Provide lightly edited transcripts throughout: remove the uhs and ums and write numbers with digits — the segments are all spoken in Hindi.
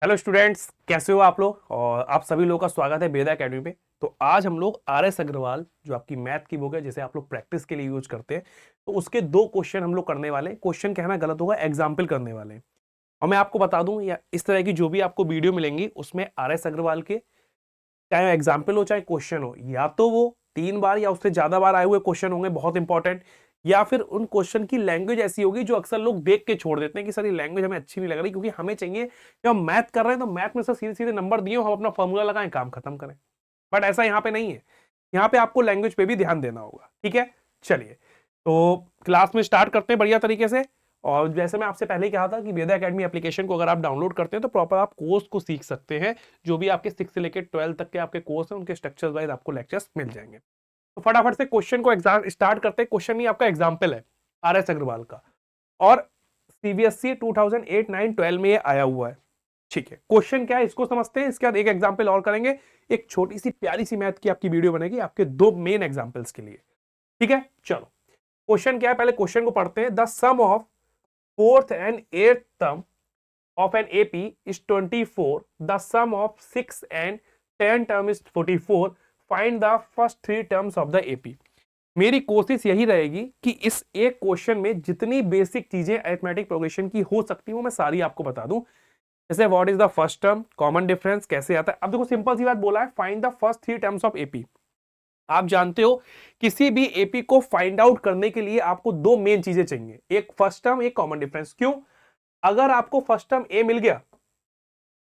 हेलो स्टूडेंट्स, कैसे हो आप लोग। और आप सभी लोगों का स्वागत है वेदा एकेडमी पे। तो आज हम लोग आर एस अग्रवाल जो आपकी मैथ की बुक है, जिसे आप लोग प्रैक्टिस के लिए यूज करते हैं, तो उसके दो क्वेश्चन हम लोग करने वाले हैं। क्वेश्चन कहना गलत होगा, एग्जाम्पल करने वाले हैं। और मैं आपको बता दूं, या इस तरह की जो भी आपको वीडियो मिलेंगी उसमें आर एस अग्रवाल के चाहे एग्जाम्पल हो चाहे क्वेश्चन हो, या तो वो 3 बार या उससे ज्यादा बार आए हुए क्वेश्चन होंगे बहुत इंपॉर्टेंट, या फिर उन क्वेश्चन की लैंग्वेज ऐसी होगी जो अक्सर लोग देख के छोड़ देते हैं कि सर ये लैंग्वेज हमें अच्छी नहीं लग रही, क्योंकि हमें चाहिए जब हम मैथ कर रहे हैं तो मैथ में सर सीधे सीधे नंबर दिए हम अपना फॉर्मूला लगाएं, काम खत्म करें। बट ऐसा यहाँ पे नहीं है। यहाँ पे आपको लैंग्वेज पे भी ध्यान देना होगा। ठीक है, चलिए तो क्लास में स्टार्ट करते हैं बढ़िया तरीके से। और जैसे मैं आपसे पहले ही कहा था कि वेदा एकेडमी एप्लीकेशन को अगर आप डाउनलोड करते हैं तो प्रॉपर आप कोर्स को सीख सकते हैं। जो भी आपके 6 से लेकर 12 तक के आपके कोर्स हैं, उनके स्ट्रक्चर वाइज आपको लेक्चर्स मिल जाएंगे। तो फटाफट से क्वेश्चन को एग्जाम स्टार्ट करते हैं। क्वेश्चन ही आपका एग्जाम्पल है आर एस अग्रवाल का, और सीबीएसई 2008-9-12 में ये आया हुआ है। ठीक है, क्वेश्चन क्या है इसको समझते हैं, इसके बाद एक एग्जाम्पल और करेंगे। एक छोटी सी प्यारी सी मैथ की आपकी वीडियो बनेगी आपके दो मेन एग्जाम्पल्स के लिए। ठीक है, चलो क्वेश्चन क्या है, पहले क्वेश्चन को पढ़ते हैं। The sum of fourth and eighth term of an AP is 24. The sum of 6 and 10 term is 44. Find the first 3 terms of the AP. मेरी कोशिश यही रहेगी कि इस एक क्वेश्चन में जितनी बेसिक चीजें अरिथमेटिक प्रोग्रेशन की हो सकती है वो मैं सारी आपको बता दूं। जैसे what is the first term, common difference कैसे आता है। अब देखो सिंपल सी बात बोला है, find the first 3 terms of AP. आप जानते हो किसी भी एपी को फाइंड आउट करने के लिए आपको दो मेन चीजें चाहिए, एक फर्स्ट टर्म एक कॉमन डिफरेंस। क्यों? अगर आपको फर्स्ट टर्म ए मिल गया,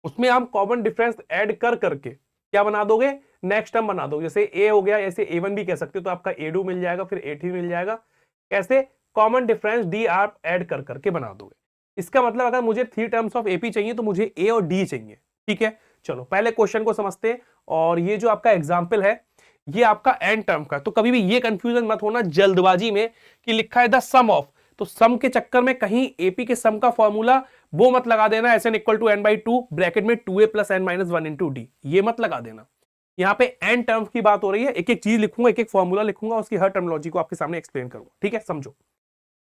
उसमें आप कॉमन डिफरेंस ऐड कर करके क्या बना दोगे, नेक्स्ट टर्म बना दोगे। जैसे ए हो गया, ऐसे ए वन भी कह सकते हो, तो आपका ए टू मिल जाएगा, फिर ए थ्री मिल जाएगा। कैसे? कॉमन डिफरेंस डी आप ऐड कर करके बना दोगे। इसका मतलब अगर मुझे 3 टर्म्स ऑफ एपी चाहिए तो मुझे ए और डी चाहिए। ठीक है, चलो पहले क्वेश्चन को समझते हैं। और ये जो आपका एग्जाम्पल है ये आपका एन टर्म का, तो कभी भी ये कंफ्यूजन मत होना जल्दबाजी में कि लिखा है द सम ऑफ, तो सम के चक्कर में कहीं एपी के सम का फॉर्मूला वो मत लगा देना, S N equal to N by two bracket में 2a plus N minus 1 into D, ये मत लगा देना। यहाँ पे एन टर्म्स की बात हो रही है, एक एक चीज लिखूंगा, एक एक फॉर्मूला लिखूंगा, उसकी हर टर्मोलॉजी को आपके सामने एक्सप्लेन करूंगा। ठीक है, समझो।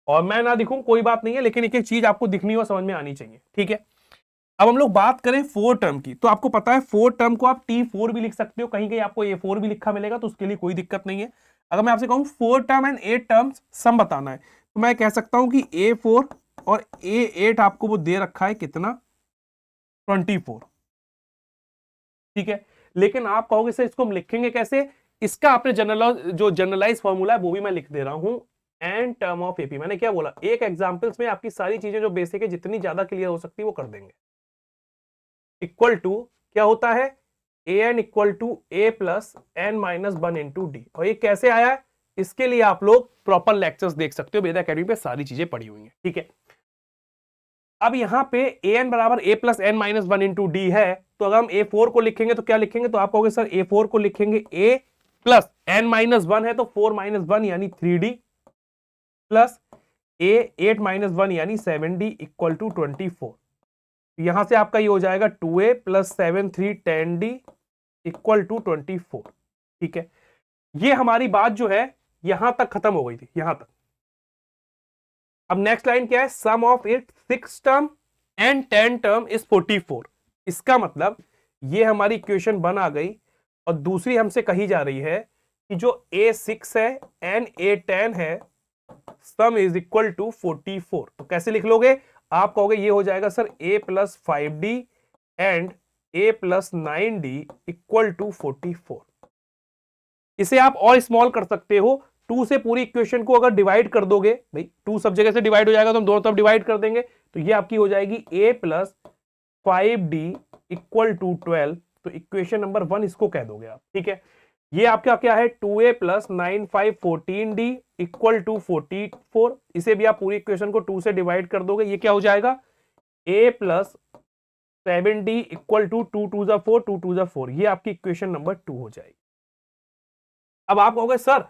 और मैं ना दिखूं कोई बात नहीं है, लेकिन एक एक चीज आपको दिखनी और समझ में आनी चाहिए। ठीक है, अब हम लोग बात करें फोर टर्म की, तो आपको पता है फोर टर्म को आप T4 भी लिख सकते हो, कहीं कहीं आपको A4 भी लिखा मिलेगा, तो उसके लिए कोई दिक्कत नहीं है। अगर मैं आपसे कहूं four term and eight terms sum बताना है, तो मैं कह सकता हूं कि A4 और A8 आपको वो दे रखा है कितना, 24। ठीक है, लेकिन आप कहोगे सर इसको हम लिखेंगे कैसे, इसका आपने जनरलाइज फॉर्मूला है वो भी मैं लिख दे रहा हूं। एन टर्म ऑफ एपी, मैंने क्या बोला, एक एग्जांपल्स में आपकी सारी चीजें जो बेसिक है जितनी ज्यादा क्लियर हो सकती है वो कर देंगे। इक्वल टू क्या होता है, A N equal to A plus N minus 1 into D. और ये कैसे आया है, इसके लिए आप लोग प्रॉपर लेक्चर्स देख सकते हो, वेदा एकेडमी पे सारी चीजें पड़ी हुई हैं। ठीक है, अब यहां पे ए एन बराबर A plus N minus 1 into D है, तो अगर हम A4 को लिखेंगे तो क्या लिखेंगे, तो आप कहोगे सर A4 को लिखेंगे A प्लस एन माइनस 1 है तो 4 माइनस 1 यानी 3D प्लस A 8 माइनस 1 यानी 7D इक्वल टू 24। यहां से आपका ये हो जाएगा 2A plus 7 3 10D equal to 24। ठीक है, ये हमारी बात जो है यहां तक खत्म हो गई थी, यहां तक। अब नेक्स्ट लाइन क्या है, sum of it 6 term and 10 term is 44। इसका मतलब ये हमारी इक्वेशन बन आ गई, और दूसरी हमसे कही जा रही है कि जो A6 है एंड A10 है, सम इज इक्वल टू 44। तो कैसे लिख लोगे, आप कहोगे ये हो जाएगा sir A plus 5D and A plus 9D equal to 44। इसे आप और स्मॉल कर सकते हो, 2 से पूरी इक्वेशन को अगर डिवाइड कर दोगे, भाई 2 सब जगह से डिवाइड हो जाएगा तो हम दोनों तरफ डिवाइड कर देंगे, तो ये आपकी हो जाएगी A plus 5D equal to 12। तो इक्वेशन नंबर 1 इसको कह दोगे आप। ठीक है, ये आपका क्या है, 2A plus 9 5 14D equal to 44। इसे भी आप पूरी इक्वेशन को 2 से डिवाइड कर दोगे, ये क्या हो जाएगा, A plus 7D equal to 2 2 जा 4 2 2 जा 4। ये आपकी इक्वेशन नंबर 2 हो जाएगी। अब आप कहोगे सर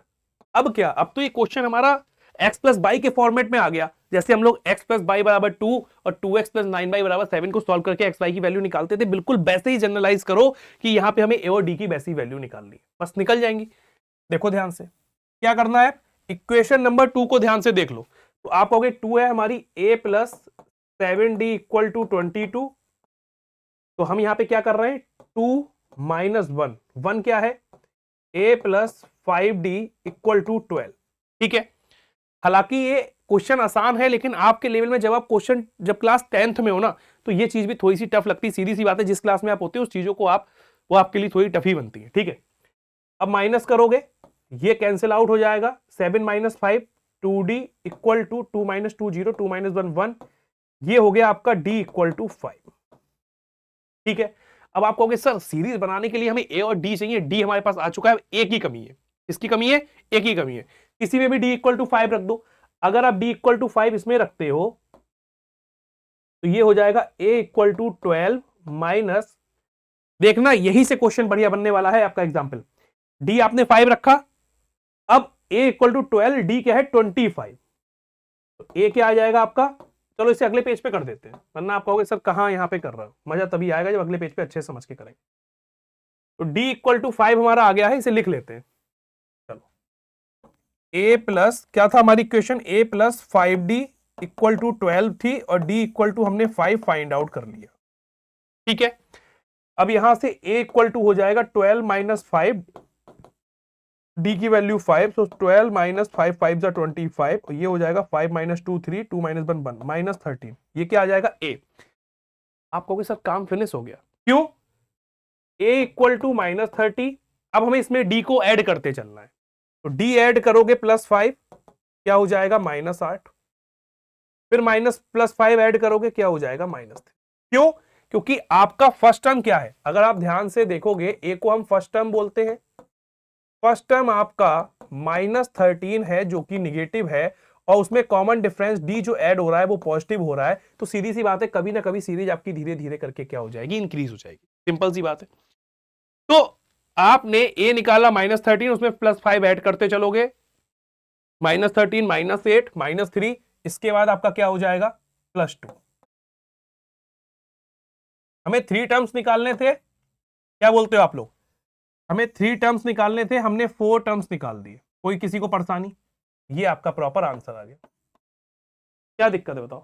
अब क्या, अब तो ये क्वेश्चन हमारा x प्लस बाई के फॉर्मेट में आ गया। जैसे हम लोग x प्लस बाई बराबर 2 और 2x प्लस 9 बाई बराबर 7 को सॉल्व करके x y की वैल्यू निकालते थे, बिल्कुल वैसे ही जनरलाइज करो कि यहां पे हमें a और d की वैसी वैल्यू निकालनी है, बस निकल जाएंगी। देखो ध्यान से क्या करना है, इक्वेशन नंबर 2 को ध्यान से देख लो। तो आप कहोगे 2 है हमारी a plus 7d equal to 22, तो हम यहां पे क्या कर रहे हैं, 2 माइनस 1, 1 क्या है, a plus 5d equal to 12। ठीक है, हालांकि ये क्वेश्चन आसान है, लेकिन आपके लेवल में जब आप क्वेश्चन जब क्लास 10th में हो ना, तो ये चीज भी थोड़ी सी टफ लगती है। सीधी सी बात है, जिस क्लास में आप होते हो उस चीजों को आप वो आपके लिए थोड़ी टफ ही बनती है। ठीक है, अब माइनस करोगे, ये कैंसिल आउट हो जाएगा, 7 minus 5 2d equal to 2 minus 2 0, 2 minus 1 1, ये हो गया आपका d इक्वल टू 5। ठीक है, अब आप कहोगे सर सीरीज बनाने के लिए हमें a और d चाहिए, d हमारे पास आ चुका है, एक ही कमी है। इसकी कमी है, एक ही कमी है, किसी में भी d इक्वल टू 5 रख दो। अगर आप d इक्वल टू 5 इसमें रखते हो तो ये हो जाएगा a इक्वल टू 12 माइनस, देखना यही से क्वेश्चन बढ़िया बनने वाला है आपका एग्जाम्पल। d आपने 5 रखा, अब a इक्वल टू 12, d क्या है 25, तो a क्या आ जाएगा आपका, चलो इसे अगले पेज पे कर देते हैं, वरना आप कहोगे सर कहां यहां पे कर रहा हूं। मजा तभी आएगा जब अगले पेज पे अच्छे समझ के करेंगे। तो d इक्वल टू 5 हमारा आ गया है, इसे लिख लेते हैं। चलो a प्लस क्या था हमारी equation, a plus 5d equal to 12 थी, और d इक्वल टू हमने 5 फाइंड आउट कर लिया। ठीक है, अब यहां से a इक्वल टू हो जाएगा 12 माइनस 5, d की वैल्यू 5, तो 12 माइनस 5 5 जा 25, और ये हो जाएगा 5 माइनस 2 3, 2 माइनस 1 1 माइनस 13, ये क्या आ जाएगा a। आप कहोगे सर काम फिनिश हो गया, क्यों, a इक्वल टू माइनस 30, अब हमें इसमें d को ऐड करते चलना है, तो d ऐड करोगे प्लस 5, क्या हो जाएगा माइनस 8, फिर माइनस प्लस 5 ऐड करोगे, क्या हो जाएगा माइनस 3। क्यों, क्योंकि आपका फर्स्ट टर्म क्या है, अगर आप ध्यान से देखोगे a को हम फर्स्ट टर्म बोलते हैं, फर्स्ट टर्म आपका -13 है जो कि निगेटिव है, और उसमें कॉमन डिफरेंस d जो ऐड हो रहा है वो पॉजिटिव हो रहा है, तो सीधी सी बात है कभी ना कभी सीरीज आपकी धीरे धीरे करके क्या हो जाएगी, इंक्रीज हो जाएगी, सिंपल सी बात है। तो आपने a निकाला -13, उसमें +5 ऐड करते चलोगे, -13 -8 -3, इसके बाद आपका क्या हो जाएगा +2। हमें 3 टर्म्स निकालने थे, क्या बोलते हो आप लोग, हमें 3 टर्म्स निकालने थे, हमने 4 टर्म्स निकाल दिए, कोई किसी को परेशानी, ये आपका प्रॉपर आंसर आ गया। क्या दिक्कत है बताओ,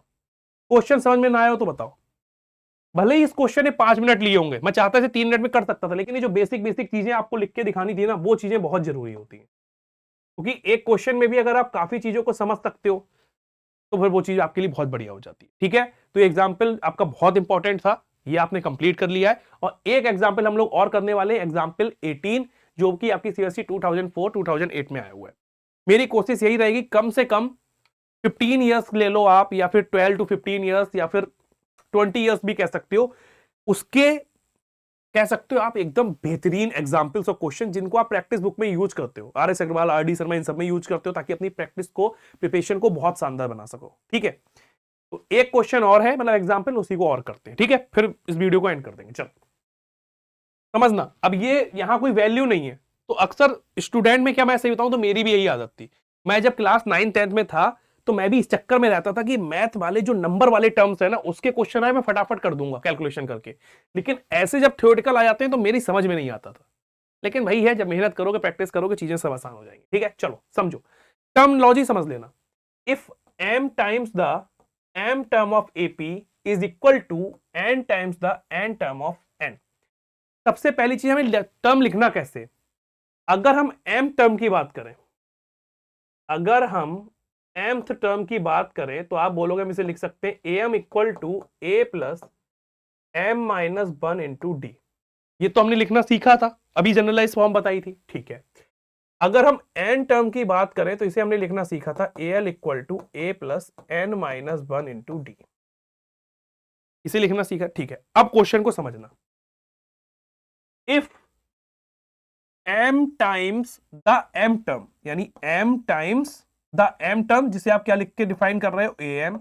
क्वेश्चन समझ में ना आया हो तो बताओ। भले ही इस क्वेश्चन ने 5 मिनट लिए होंगे, मैं चाहता इसे 3 मिनट में कर सकता था, लेकिन ये जो बेसिक बेसिक चीजें आपको लिख के दिखानी थी ना, वो चीजें बहुत जरूरी होती हैं, क्योंकि एक क्वेश्चन में भी अगर आप काफी चीजों को समझ सकते हो तो फिर वो चीज आपके लिए बहुत बढ़िया हो जाती है। ठीक है, तो ये एग्जाम्पल आपका बहुत इंपॉर्टेंट था, ये आपने कंप्लीट कर लिया है, और एक एग्जाम्पल हम लोग और करने वाले हैं, एग्जाम्पल 18, जो कि आपकी सीबीएसई 2004-2008 में आया हुआ है। मेरी कोशिश यही रहेगी कम से कम 15 ईयर्स ले लो आप, या फिर 12 to 15 ईयर्स, या फिर 20 ईयर्स भी कह सकते हो, उसके कह सकते हो आप एकदम बेहतरीन एग्जांपल्स और क्वेश्चन जिनको आप प्रैक्टिस बुक में यूज करते हो, R S Agarwal, R D Sharma, इन सब में यूज करते हो, ताकि अपनी प्रैक्टिस को, प्रिपरेशन को बहुत शानदार बना सको। ठीक है, तो एक क्वेश्चन और है, मतलब एग्जाम्पल, उसी को और करते हैं। ठीक है, फिर इस वीडियो को एंड कर देंगे। चलो समझना, अब ये यहां कोई वैल्यू नहीं है, तो अक्सर स्टूडेंट में क्या, मैं सही बताऊं तो मेरी भी यही आदत थी, मैं जब क्लास 9th-10th में था तो मैं भी इस चक्कर में रहता था कि मैथ वाले जो नंबर वाले टर्म्स है ना, उसके क्वेश्चन आए मैं फटाफट कर दूंगा कैलकुलेशन करके, लेकिन ऐसे जब थ्योरेटिकल आ जाते हैं तो मेरी समझ में नहीं आता था। लेकिन वही है, जब मेहनत करोगे, प्रैक्टिस करोगे, चीजें सब आसान हो जाएंगी। ठीक है, चलो समझो, टर्मिनोलॉजी समझ लेना। If m times the m term of AP is equal to n times the n term of n, सबसे पहली चीज हमें टर्म लिखना कैसे, अगर हम m टर्म की बात करें, अगर हम mth टर्म की बात करें तो आप बोलोगे हम इसे लिख सकते हैं am equal to a plus m minus 1 into D. ये तो हमने लिखना सीखा था, अभी जनरलाइज फॉर्म बताई थी। ठीक है, अगर हम n टर्म की बात करें तो इसे हमने लिखना सीखा था al equal to a plus n minus 1 into D, इसे लिखना सीखा। ठीक है, अब क्वेश्चन को समझना, if m times the m term, यानी m times the m term, जिसे आप क्या लिख के डिफाइन कर रहे हो, am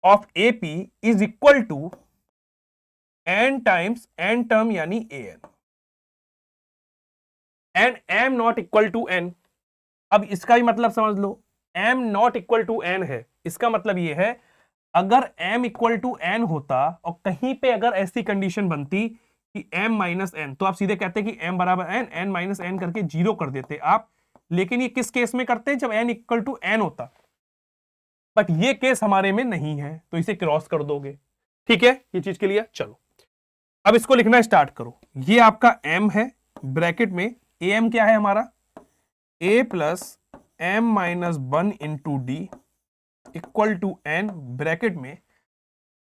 of AP is equal to n times n term यानी an, and m not equal to n। अब इसका भी मतलब समझ लो, m not equal to n है, इसका मतलब ये है अगर m इक्वल टू n होता और कहीं पे अगर ऐसी कंडीशन बनती कि m माइनस n, तो आप सीधे कहते कि m बराबर n, n माइनस n करके 0 कर देते आप। लेकिन ये किस केस में करते हैं, जब n इक्वल टू n होता, बट ये केस हमारे में नहीं है, तो इसे क्रॉस कर दोगे। ठीक है, ये चीज के लिए चलो अब इसको लिखना स्टार्ट करो। ये आपका m है, ब्रैकेट में am क्या है हमारा, a plus m minus 1 into D equal to n, bracket में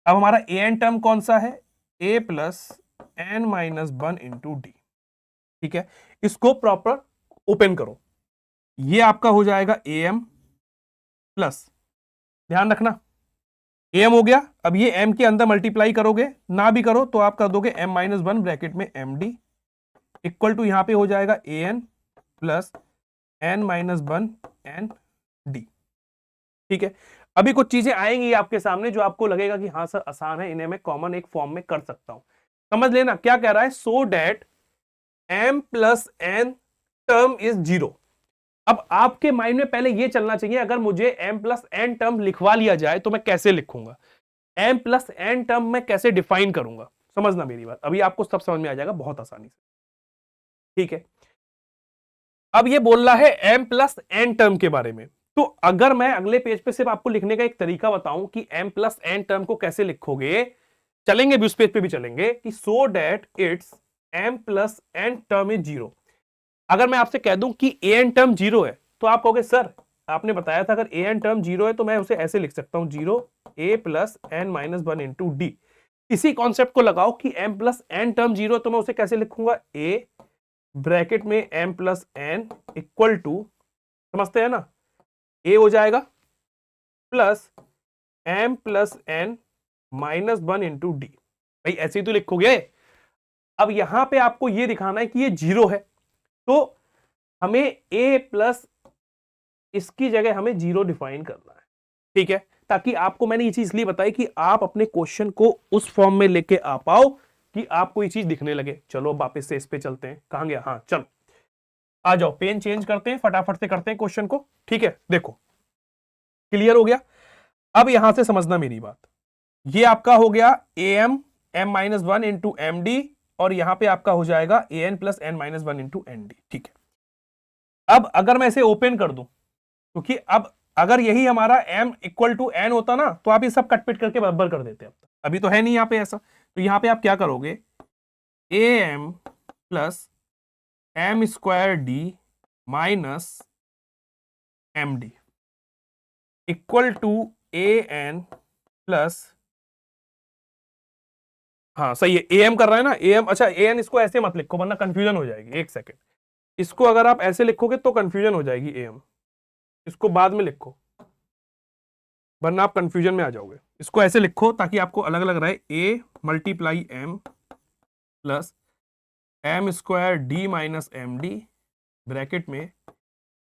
अब हमारा an टर्म कौन सा है, a plus n minus 1 into D. ठीक है, इसको प्रॉपर ओपन करो, ये आपका हो जाएगा am प्लस, ध्यान रखना am हो गया। अब ये m के अंदर मल्टीप्लाई करोगे, ना भी करो तो आप कर दोगे m माइनस 1 ब्रैकेट में md इक्वल टू यहां पे हो जाएगा an plus n minus 1 nd। ठीक है, अभी कुछ चीजें आएंगी आपके सामने जो आपको लगेगा कि हाँ सर आसान है, इन्हें मैं कॉमन एक फॉर्म में कर सकता हूं। समझ लेना क्या कह रहा है, so that m plus n term is zero. अब आपके माइंड में पहले ये चलना चाहिए, अगर मुझे m प्लस n टर्म लिखवा लिया जाए तो मैं कैसे लिखूंगा, m प्लस n टर्म मैं कैसे डिफाइन करूंगा। समझना मेरी बात, अभी आपको सब समझ में आ जाएगा बहुत आसानी से। ठीक है, अब ये बोल रहा है m प्लस n टर्म के बारे में, तो अगर मैं अगले पेज पे सिर्फ आपको लिखने का एक तरीका बताऊं कि m प्लस n टर्म को कैसे लिखोगे, चलेंगे भी उस पेज पे भी चलेंगे कि so that it's m plus n term is zero. अगर मैं आपसे कह दूं कि an टर्म जीरो है तो आप कहोगे सर आपने बताया था अगर an टर्म जीरो है तो मैं उसे ऐसे लिख सकता हूं, zero a plus n minus 1 into D. इसी कॉन्सेप्ट को लगाओ कि m plus n term zero है तो मैं उसे कैसे लिखूंगा, a ब्रैकेट में m plus n equal to, समझते हैं ना, a हो जाएगा plus m plus n minus 1 into D. भाई ऐसे ही तो लिखोगे। अब यहां पे आपको ये दिखाना है कि ये जीरो है, तो हमें a प्लस इसकी जगह हमें जीरो डिफाइन करना है। ठीक है, ताकि आपको मैंने ये चीज इसलिए बताई कि आप अपने क्वेश्चन को उस फॉर्म में लेके आ पाओ कि आपको ये चीज दिखने लगे। चलो वापस से इस पे चलते हैं, कहां गया, हाँ चलो आ जाओ, पेन चेंज करते हैं, फटाफट से करते हैं क्वेश्चन को। ठीक है, देखो क्लियर हो गया। अब यहां से समझना मेरी बात, ये आपका हो गया am m minus 1 into M D, और यहां पे आपका हो जाएगा an plus n minus 1 into N D. ठीक है, अब अगर मैं इसे ओपन कर दूं, क्योंकि अब अगर यही हमारा m इक्वल टू n होता ना तो आप ये सब कट पिट करके बराबर कर देते। अब अभी तो है नहीं यहां पे ऐसा, तो यहां पे आप क्या करोगे, am plus m square D minus M D equal to an plus, हाँ सही है, am कर रहा है ना, am, अच्छा an इसको ऐसे मत लिखो वरना कंफ्यूजन हो जाएगी। एक सेकेंड, इसको अगर आप ऐसे लिखोगे तो कंफ्यूजन हो जाएगी am, इसको बाद में लिखो वरना आप कंफ्यूजन में आ जाओगे। इसको ऐसे लिखो ताकि आपको अलग अलग रहे, a multiply m plus m square D minus M D bracket में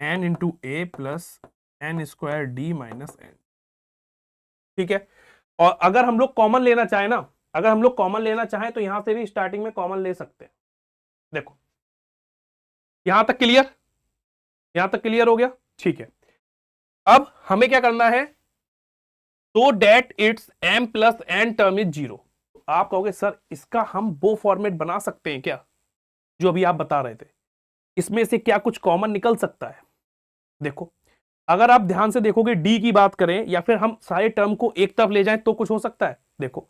n into a plus n square D minus n। ठीक है, और अगर हम लोग कॉमन लेना चाहें ना, अगर हम लोग कॉमन लेना चाहें तो यहां से भी स्टार्टिंग में कॉमन ले सकते हैं। देखो यहां तक क्लियर, यहां तक क्लियर हो गया। ठीक है, अब हमें क्या करना है, तो that it's m plus n term is zero. आप कहोगे सर इसका हम वो फॉर्मेट बना सकते हैं क्या जो अभी आप बता रहे थे, इसमें से क्या कुछ कॉमन निकल सकता है। देखो अगर आप ध्यान से देखोगे d की बात करें या फिर हम सारे टर्म को एक तरफ ले जाएं तो कुछ हो सकता है। देखो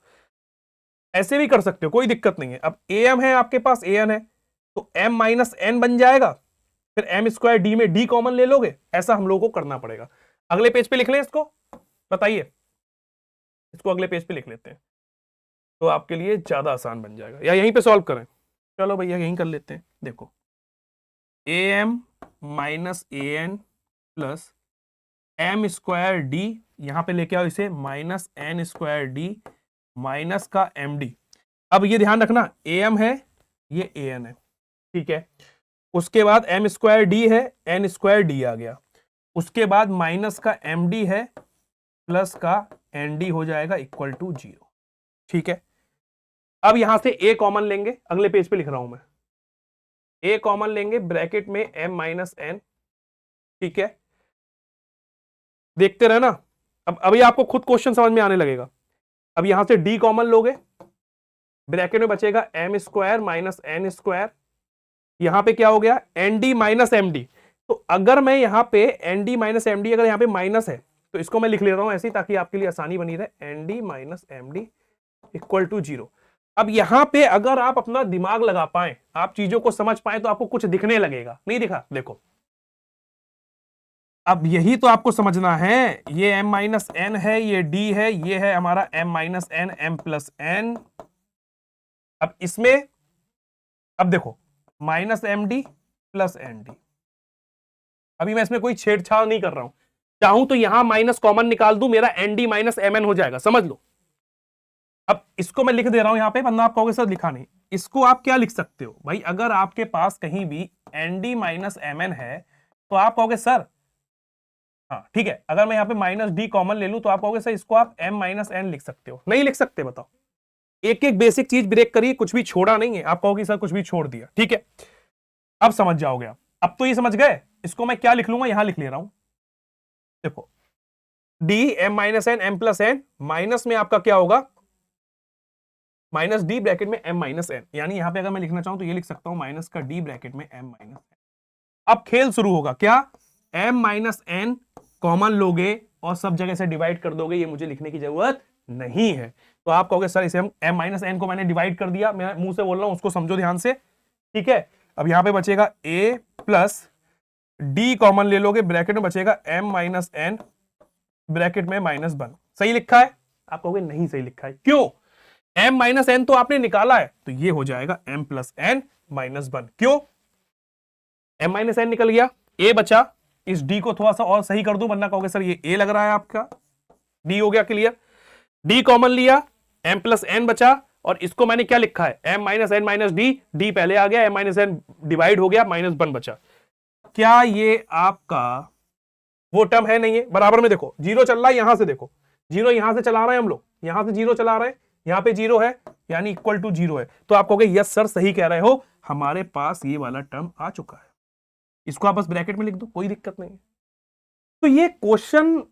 ऐसे भी कर सकते हो, कोई दिक्कत नहीं है। अब am है आपके पास, an है तो m माइनस n बन जाएगा, फिर m स्क्वायर डी में d कॉमन ले लोगे। ऐसा हम लोगों को करना पड़ेगा। अगले पेज पे लिख लें इसको, बताइए, इसको अगले पेज पे लिख लेते हैं तो आपके लिए ज्यादा आसान बन जाएगा, या यहीं पे सॉल्व करें, चलो भैया यहीं कर लेते हैं। देखो am minus an plus m square D, यहां पे लेके आओ इसे, minus n square D minus का एम डी। अब ये ध्यान रखना am है, ये an है। ठीक है, उसके बाद m स्क्वायर डी है, n स्क्वायर डी आ गया, उसके बाद माइनस का एम डी है प्लस का एन डी हो जाएगा इक्वल टू जीरो। ठीक है, अब यहां से a कॉमन लेंगे, अगले पेज पे लिख रहा हूं मैं, a कॉमन लेंगे ब्रैकेट में m माइनस n। ठीक है, देखते रहना, अब अभी आपको खुद क्वेश्चन समझ में आने लगेगा। अब यहां से d कॉमन लोगे, ब्रैकेट में बचेगा m square minus n square, यहां पे क्या हो गया, N D minus M D. तो अगर मैं यहां पे N D minus M D, अगर यहां पे माइनस है तो इसको मैं लिख ले रहा हूं ऐसे ही ताकि आपके लिए आसानी बनी रहे, N D minus M D equal to 0। अब यहां पे अगर आप अपना दिमाग लगा पाए, आप चीजों को समझ पाए, तो आपको कुछ दिखने लगेगा। नहीं दिखा? देखो, अब यही तो आपको समझना है। ये m माइनस एन है, ये d है, ये है हमारा m minus N, m plus N. अब इसमें, अब देखो, minus M D plus N D. अभी मैं इसमें कोई छेड़छाड़ नहीं कर रहा हूं। चाहूं तो यहां माइनस कॉमन निकाल दूं, मेरा N D minus M N हो जाएगा, समझ लो। अब इसको मैं लिख दे रहा हूं यहां पे, वरना आप कहोगे सर लिखा नहीं। इसको आप क्या लिख सकते हो भाई, अगर आपके पास कहीं भी N D minus M N है, तो आप कहोगे सर, हाँ ठीक है, अगर मैं यहां पे माइनस डी कॉमन ले लूं, तो आप कहोगे सर इसको आप m माइनस एन लिख सकते हो। नहीं लिख सकते? बताओ। एक एक बेसिक चीज ब्रेक करिए, कुछ भी छोड़ा नहीं है। आप कहोगे सर कुछ भी छोड़ दिया, ठीक है। अब समझ जाओगे आप। अब तो ये समझ गए। इसको मैं क्या लिख लूंगा, यहां लिख ले रहा हूं। देखो, D m minus N, m plus N, minus में आपका क्या होगा, माइनस डी ब्रैकेट में m माइनस एन। यानी यहां पे अगर मैं लिखना चाहूं तो ये लिख सकता हूं, माइनस का d ब्रैकेट में m माइनस एन। अब खेल शुरू होगा। क्या? m माइनस एन कॉमन लोगे और सब जगह से डिवाइड कर दोगे, ये मुझे लिखने की जरूरत नहीं है। तो आप कहोगे सर इसे हम m माइनस एन को मैंने डिवाइड कर दिया, मैं मुंह से बोल रहा हूं, उसको समझो ध्यान से, ठीक है। अब यहां पे बचेगा a प्लस डी कॉमन ले लोगे, ब्रैकेट में बचेगा m माइनस एन, ब्रैकेट में माइनस वन। सही लिखा है? आप कहोगे नहीं सही लिखा है। क्यों? m माइनस एन तो आपने निकाला है, तो ये हो जाएगा m plus N minus one. क्यों? m माइनस एन निकल गया, a बचा। इस d को थोड़ा सा और सही कर दूं, वरना कहोगे सर ये a लग रहा है आपका। d हो गया क्लियर, d कॉमन लिया, m प्लस एन बचा, और इसको मैंने क्या लिखा है, m minus N minus D. d पहले आ गया, m माइनस एन डिवाइड हो गया, माइनस वन बचा। क्या ये आपका वो टर्म है? नहीं है। बराबर में देखो, जीरो चल रहा है, यहां से देखो, जीरो यहां से चला रहे हैं हम लोग, यहां से जीरो चला रहे हैं, यहां पे जीरो है, यानी इक्वल टू जीरो है। तो आप कहोगे यस सर सही कह रहे हो, हमारे पास ये वाला टर्म आ चुका है। इसको आप बस ब्रैकेट में लिख दो, कोई दिक्कत नहीं है। तो ये क्वेश्चन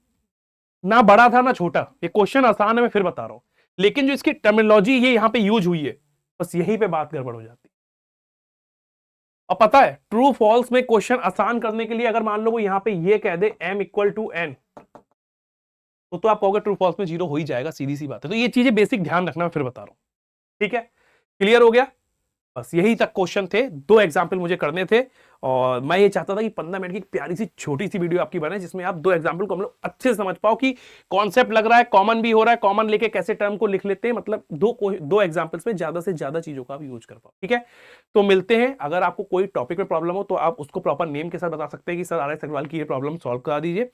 ना बड़ा था ना छोटा, ये क्वेश्चन आसान है, मैं फिर बता रहा हूं। लेकिन जो इसकी टर्मिनोलॉजी ये यहां पे यूज हुई है, बस यहीं पे बात गड़बड़ हो जाती है। और पता है, ट्रू फॉल्स में क्वेश्चन आसान करने के लिए अगर मान लो वो यहां पे ये कह दे m इक्वल टू एन, तो आप कहोगे ट्रू फॉल्स में जीरो हो ही जाएगा, सीधी सी बात है। तो ये चीजें बेसिक ध्यान रखना, मैं फिर बता रहा हूं, ठीक है। क्लियर हो गया? बस यही तक क्वेश्चन थे, दो एग्जाम्पल मुझे करने थे, और मैं ये चाहता था कि 15 मिनट की प्यारी सी छोटी सी वीडियो आपकी बने, जिसमें आप दो एग्जाम्पल को हम लोग अच्छे से समझ पाओ कि कॉन्सेप्ट लग रहा है, कॉमन भी हो रहा है, कॉमन लेके कैसे टर्म को लिख लेते हैं, मतलब दो एग्जाम्पल्स में ज्यादा से ज्यादा चीजों का आप यूज कर पाओ, ठीक है। तो मिलते हैं। अगर आपको कोई टॉपिक में प्रॉब्लम हो तो आप उसको प्रॉपर नेम के साथ बता सकते हैं कि सर RS अग्रवाल की ये प्रॉब्लम सॉल्व करा दीजिए।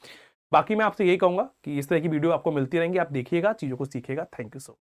बाकी मैं आपसे यही कहूंगा कि इस तरह की वीडियो आपको मिलती रहेंगी, आप देखिएगा, चीजों को सीखिएगा। Thank you so much.